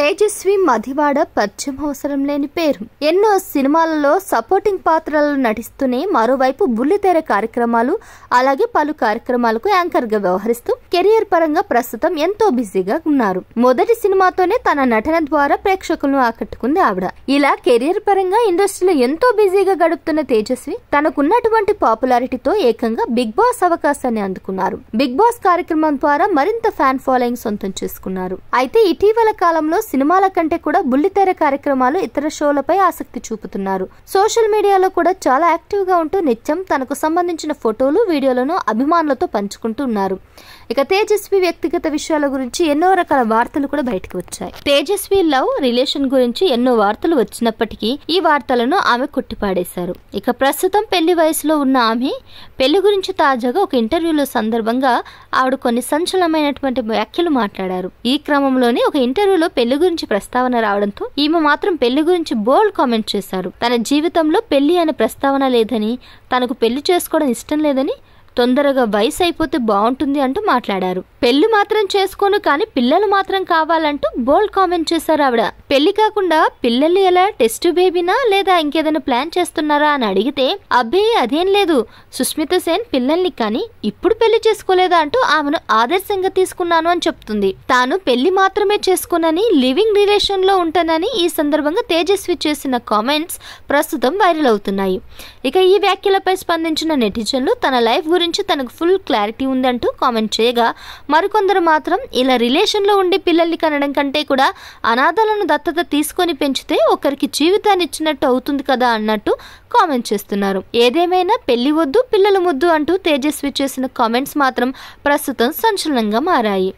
తేజస్వి మధివాడ పరిచయం అవసరం లేని పేరు. ఎన్నో సినిమాలలో సపోర్టింగ్ పాత్రలలో నటిస్తూనే మరోవైపు బుల్లితెర కార్యక్రమాలు అలాగే పలు కార్యక్రమాలకు యాంకర్ గా వ్యవహరిస్తూ కెరియర్ పరంగా ప్రస్తుతం ఎంతో బిజీగా ఉన్నారు. మొదటి సినిమాతోనే తన నటన ద్వారా ప్రేక్షకులను ఆకట్టుకుంది ఆవిడ. ఇలా కెరియర్ పరంగా ఇండస్ట్రీలో ఎంతో బిజీగా గడుపుతున్న తేజస్వి తనకున్నటువంటి పాపులారిటీతో ఏకంగా బిగ్ బాస్ అవకాశాన్ని అందుకున్నారు. బిగ్ బాస్ కార్యక్రమం ద్వారా మరింత ఫ్యాన్ ఫాలోయింగ్ సొంతం చేసుకున్నారు. అయితే ఇటీవల కాలంలో సినిమాల కంటే కూడా బుల్లితెర కార్యక్రమాలు ఇతర షోలపై ఆసక్తి చూపుతున్నారు. సోషల్ మీడియాలో కూడా చాలా యాక్టివ్ గా ఉంటూ నిత్యం తనకు సంబంధించిన ఫోటోలు వీడియోలను అభిమానులతో పంచుకుంటున్నారు. ఇక తేజస్వి వ్యక్తిగత విషయాల గురించి ఎన్నో రకాల వార్తలు కూడా బయటకు వచ్చాయి. తేజస్వి లవ్ రిలేషన్ గురించి ఎన్నో వార్తలు వచ్చినప్పటికీ ఈ వార్తలను ఆమె కొట్టిపాడేశారు. ఇక ప్రస్తుతం పెళ్లి వయసులో ఉన్న ఆమె పెళ్లి గురించి తాజాగా ఒక ఇంటర్వ్యూలో సందర్భంగా ఆవిడ కొన్ని సంచలనమైనటువంటి వ్యాఖ్యలు మాట్లాడారు. ఈ క్రమంలోనే ఒక ఇంటర్వ్యూలో పెళ్లి గురించి ప్రస్తావన రావడంతో ఈమె మాత్రం పెళ్లి గురించి బోల్డ్ కామెంట్ చేశారు. తన జీవితంలో పెళ్లి అనే ప్రస్తావన లేదని, తనకు పెళ్లి చేసుకోవడం ఇష్టం లేదని, తొందరగా వయసు అయిపోతే బాగుంటుంది అంటూ మాట్లాడారు. పెళ్లి మాత్రం చేసుకోను కానీ పిల్లలు మాత్రం కావాలంటూ బోల్డ్ కామెంట్ చేశారు ఆవిడ. పెళ్లి కాకుండా పిల్లలు ఎలా, టెస్ట్ బేబీనా లేదా ఇంకేదైనా ప్లాన్ చేస్తున్నారా అని అడిగితే అబ్బే అదేం లేదు, సుష్మిత సేన్ పిల్లల్ని కానీ ఇప్పుడు పెళ్లి చేసుకోలేదా అంటూ ఆమెను ఆదర్శంగా తీసుకున్నాను అని చెప్తుంది. తాను పెళ్లి మాత్రమే చేసుకోనని, లివింగ్ రిలేషన్ లో ఉంటానని ఈ సందర్భంగా తేజస్వి చేసిన కామెంట్స్ ప్రస్తుతం వైరల్ అవుతున్నాయి. ఇక ఈ వ్యాఖ్యలపై స్పందించిన నెటిజన్లు తన లైఫ్ గురించి తనకు ఫుల్ క్లారిటీ ఉందంటూ కామెంట్ చేయగా, మరికొందరు మాత్రం ఇలా రిలేషన్ లో ఉండి పిల్లల్ని కనడం కంటే కూడా అనాథలను దత్తత తీసుకొని పెంచితే ఒకరికి జీవితాన్ని ఇచ్చినట్టు అవుతుంది కదా అన్నట్టు కామెంట్ చేస్తున్నారు. ఏదేమైనా పెళ్లి వద్దు పిల్లలు ముద్దు అంటూ తేజస్వి చేసిన కామెంట్స్ మాత్రం ప్రస్తుతం సంచలనంగా మారాయి.